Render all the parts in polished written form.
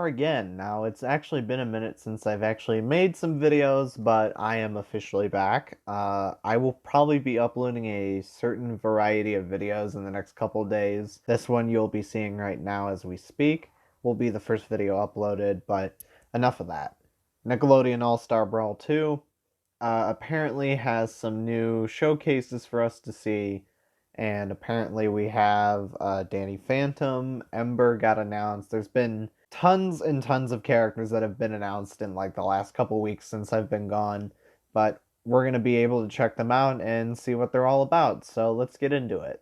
are again. Now, it's actually been a minute since I've actually made some videos, but I am officially back. I will probably be uploading a certain variety of videos in the next couple days. This one you'll be seeing right now as we speak will be the first video uploaded, but enough of that. Nickelodeon All-Star Brawl 2 apparently has some new showcases for us to see. And apparently we have Danny Phantom, Ember got announced. There's been tons and tons of characters that have been announced in like the last couple weeks since I've been gone. But we're going to be able to check them out and see what they're all about. So let's get into it.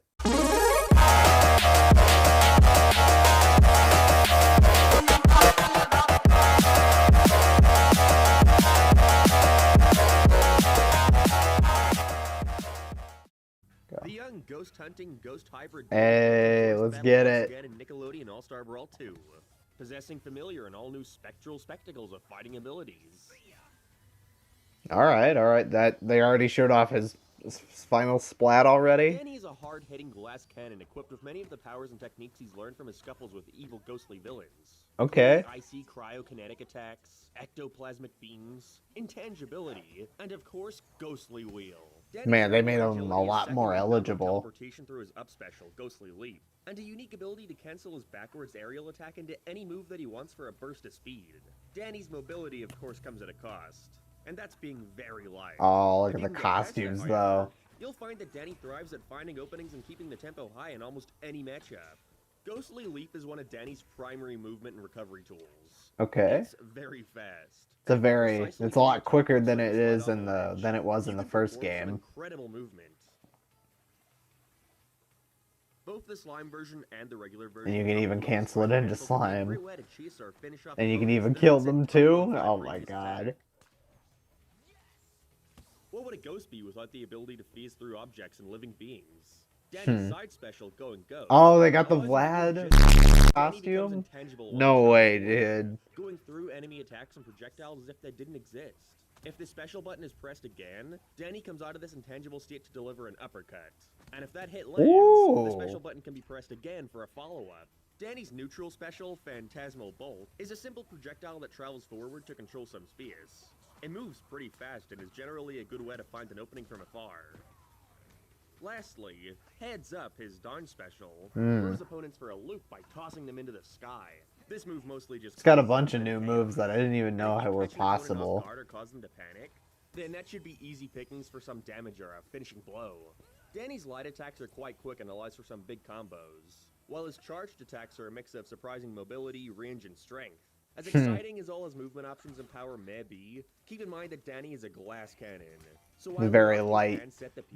The young ghost hunting, ghost hybrid. Hey, let's get it. Again in Nickelodeon All-Star Brawl 2, possessing familiar and all-new spectral spectacles of fighting abilities. All right. That they already showed off his final splat already. Danny is a hard-hitting glass cannon equipped with many of the powers and techniques he's learned from his scuffles with evil ghostly villains. Okay. Icy cryokinetic attacks, ectoplasmic beams, intangibility, and of course, ghostly wheel. Man, they made him a lot more eligible. Teleportation through his up special, Ghostly Leap, and a unique ability to cancel his backwards aerial attack into any move that he wants for a burst of speed. Danny's mobility, of course, comes at a cost, and that's being very light. Oh, look at the costumes, though. You'll find that Danny thrives at finding openings and keeping the tempo high in almost any matchup. Ghostly Leap is one of Danny's primary movement and recovery tools. Okay. It's very fast. It's a lot quicker than it was in the first game. Incredible movement. Both the slime version and the regular version. And you can even cancel it into slime. And you can even kill them too? Oh my god. What would a ghost be without the ability to phase through objects and living beings? Danny's side special, Going Ghost. Oh, they got the Vlad costume? No way, dude. Going through enemy attacks and projectiles as if they didn't exist. If the special button is pressed again, Danny comes out of this intangible state to deliver an uppercut. And if that hit lands, the special button can be pressed again for a follow-up. Danny's neutral special, Phantasmal Bolt, is a simple projectile that travels forward to control some space. It moves pretty fast and is generally a good way to find an opening from afar. Lastly, Heads Up, his Dawn special, throws opponents for a loop by tossing them into the sky. This move mostly just... It's got a bunch of new moves that I didn't even know were possible. Or cause them to panic, then that should be easy pickings for some damage or a finishing blow. Danny's light attacks are quite quick and allows for some big combos, while his charged attacks are a mix of surprising mobility, range, and strength. As exciting as all his movement options and power may be, keep in mind that Danny is a glass cannon. So very light,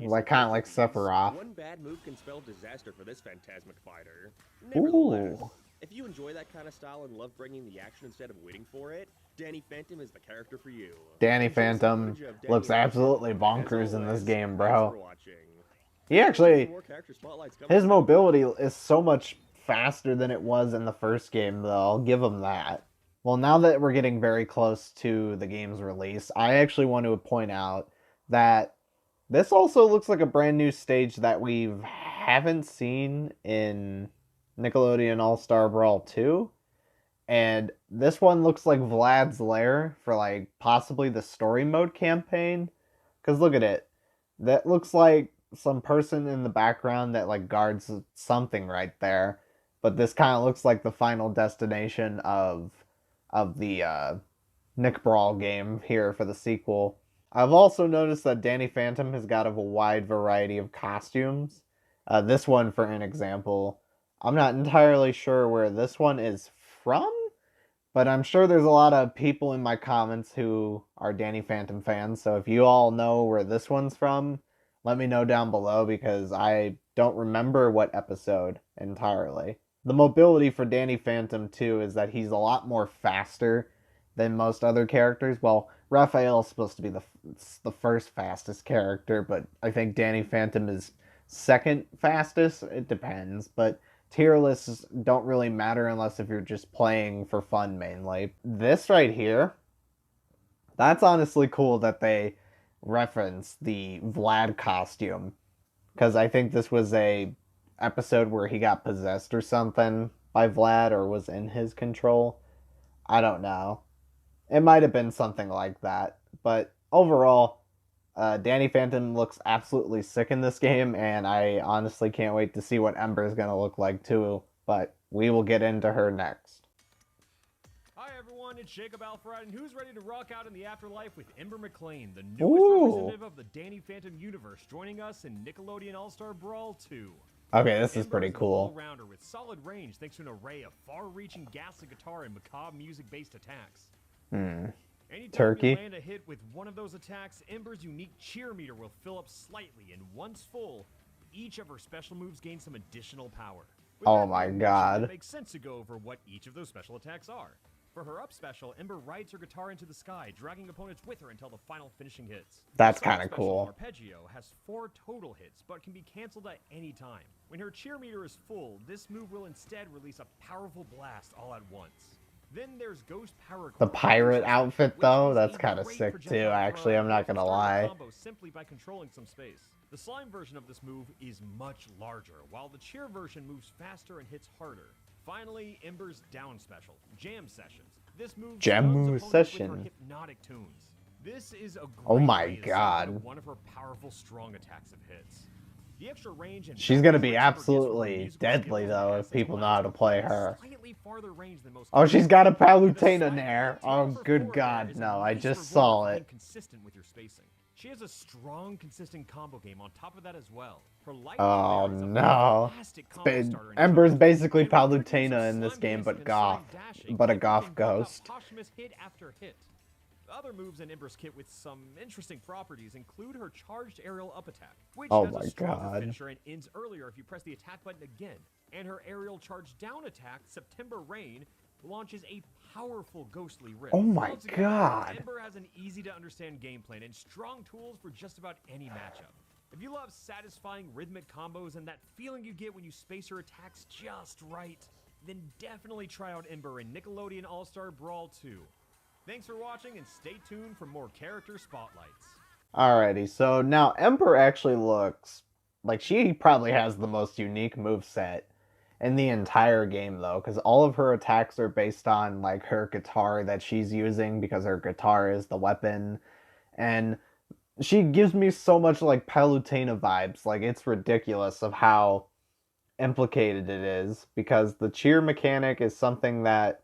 like kind of like Sephiroth. One bad move can spell disaster for this phantasmic fighter. Ooh. If you enjoy that kind of style and love bringing the action instead of waiting for it, Danny Phantom is the character for you. Danny Phantom looks absolutely bonkers in this game, bro. He actually, his mobility is so much faster than it was in the first game, though. I'll give him that. Well, now that we're getting very close to the game's release, I actually want to point out that this also looks like a brand new stage that we haven't seen in Nickelodeon All-Star Brawl 2. And this one looks like Vlad's Lair for like possibly the story mode campaign. Because look at it. That looks like some person in the background that like guards something right there. But this kind of looks like the final destination of the Nick Brawl game here for the sequel. I've also noticed that Danny Phantom has got a wide variety of costumes. This one, for an example, I'm not entirely sure where this one is from, but I'm sure there's a lot of people in my comments who are Danny Phantom fans, so if you all know where this one's from, let me know down below, because I don't remember what episode entirely. The mobility for Danny Phantom, too, is that he's a lot more faster than most other characters. Well, Raphael's supposed to be the first fastest character, but I think Danny Phantom is second fastest. It depends, but tier lists don't really matter unless if you're just playing for fun mainly. This right here, that's honestly cool that they reference the Vlad costume, because I think this was a episode where he got possessed or something by Vlad or was in his control. I don't know. It might have been something like that. But overall, Danny Phantom looks absolutely sick in this game, and I honestly can't wait to see what Ember is going to look like too. But we will get into her next. Hi everyone, it's Jacob Alfred, and who's ready to rock out in the afterlife with Ember McLean, the newest representative of the Danny Phantom universe, joining us in Nickelodeon All-Star Brawl 2. Okay, this is Ember pretty is an cool. all-rounder with solid range thanks to an array of far-reaching ghastly guitar and macabre music-based attacks. Anytime Turkey. you land a hit with one of those attacks, Ember's unique cheer meter will fill up slightly, and once full, each of her special moves gain some additional power. With Oh that my information, god. It makes sense to go over what each of those special attacks are. For her up special, Ember rides her guitar into the sky, dragging opponents with her until the final finishing hits. That's Her side kind of special, cool. Arpeggio has 4 total hits, but can be cancelled at any time. When her cheer meter is full, this move will instead release a powerful blast all at once. Then there's Ghost Power. The pirate outfit, though, that's kind of sick too, actually, I'm not gonna lie. Simply by controlling some space. The slime version of this move is much larger, while the cheer version moves faster and hits harder. Finally, Ember's down special, Jam Sessions. This move Jam stuns opponents with Session. her hypnotic tunes. This is a great Oh my way to god. celebrate one of her powerful strong attacks of hits. The extra range and She's gonna be balance Ember gets from her absolutely musical deadly, skills though, adds if people to know how to play allows her. slightly farther range than most Oh, she's got a with a Palutena slight there. two Oh, for good 4 god, there is a no, I nice just reward saw for it. being consistent with your spacing. She has a strong, consistent combo game on top of that as well. Her light Oh flare is a no. fantastic combo starter in Ember's itself. basically And with quick use of Palutena in this slime game, base but and goth. slime dashing, But a Ember goth can bump out ghost. posthumous hit after hit. Other moves in Ember's kit with some interesting properties include her charged aerial up attack, which Oh has my a stronger god. finisher and ends earlier if you press the attack button again. And her aerial charge down attack, September Rain, launches a powerful ghostly rip. Oh my Altogether, god. Ember has an easy to understand game plan and strong tools for just about any matchup. If you love satisfying rhythmic combos and that feeling you get when you space your attacks just right, then definitely try out Ember in Nickelodeon All-Star Brawl 2. Thanks for watching, and stay tuned for more character spotlights. Alrighty, so now Ember actually looks like she probably has the most unique moveset in the entire game, though, because all of her attacks are based on like her guitar that she's using, because her guitar is the weapon, and she gives me so much like Palutena vibes. Like, it's ridiculous of how implicated it is, because the cheer mechanic is something that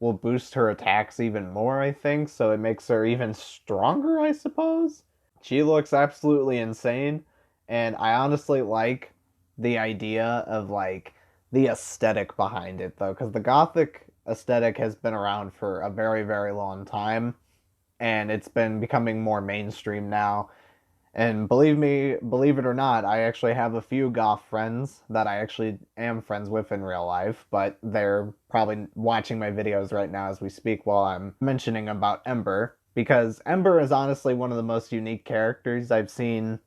will boost her attacks even more, I think, so it makes her even stronger, I suppose. She looks absolutely insane, and I honestly like the idea of, like, the aesthetic behind it, though, because the gothic aesthetic has been around for a very, very long time, and it's been becoming more mainstream now. And believe it or not, I actually have a few goth friends that I actually am friends with in real life, but they're probably watching my videos right now as we speak while I'm mentioning about Ember, because Ember is honestly one of the most unique characters I've seen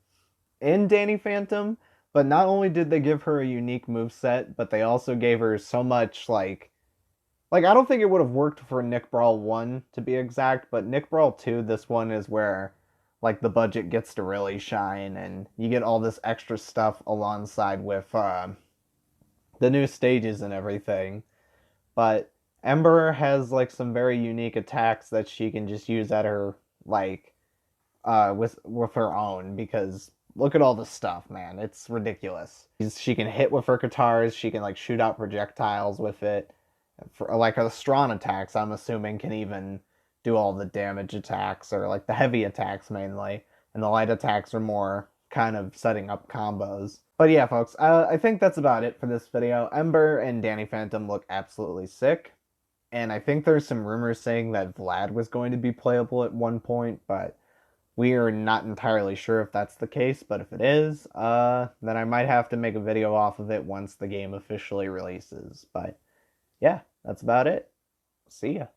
in Danny Phantom, but not only did they give her a unique moveset, but they also gave her so much, like, I don't think it would have worked for Nick Brawl 1, to be exact, but Nick Brawl 2, this one is where, like, the budget gets to really shine, and you get all this extra stuff alongside with the new stages and everything. But Ember has, like, some very unique attacks that she can just use at her, like, with her own, because look at all this stuff, man. It's ridiculous. She can hit with her guitars, she can, like, shoot out projectiles with it. For, like, her strong attacks, I'm assuming, can even do all the damage attacks, or like the heavy attacks mainly, and the light attacks are more kind of setting up combos. But yeah, folks, I think that's about it for this video. Ember and Danny Phantom look absolutely sick, and I think there's some rumors saying that Vlad was going to be playable at one point, but we are not entirely sure if that's the case. But if it is, then I might have to make a video off of it once the game officially releases. But yeah, that's about it. See ya.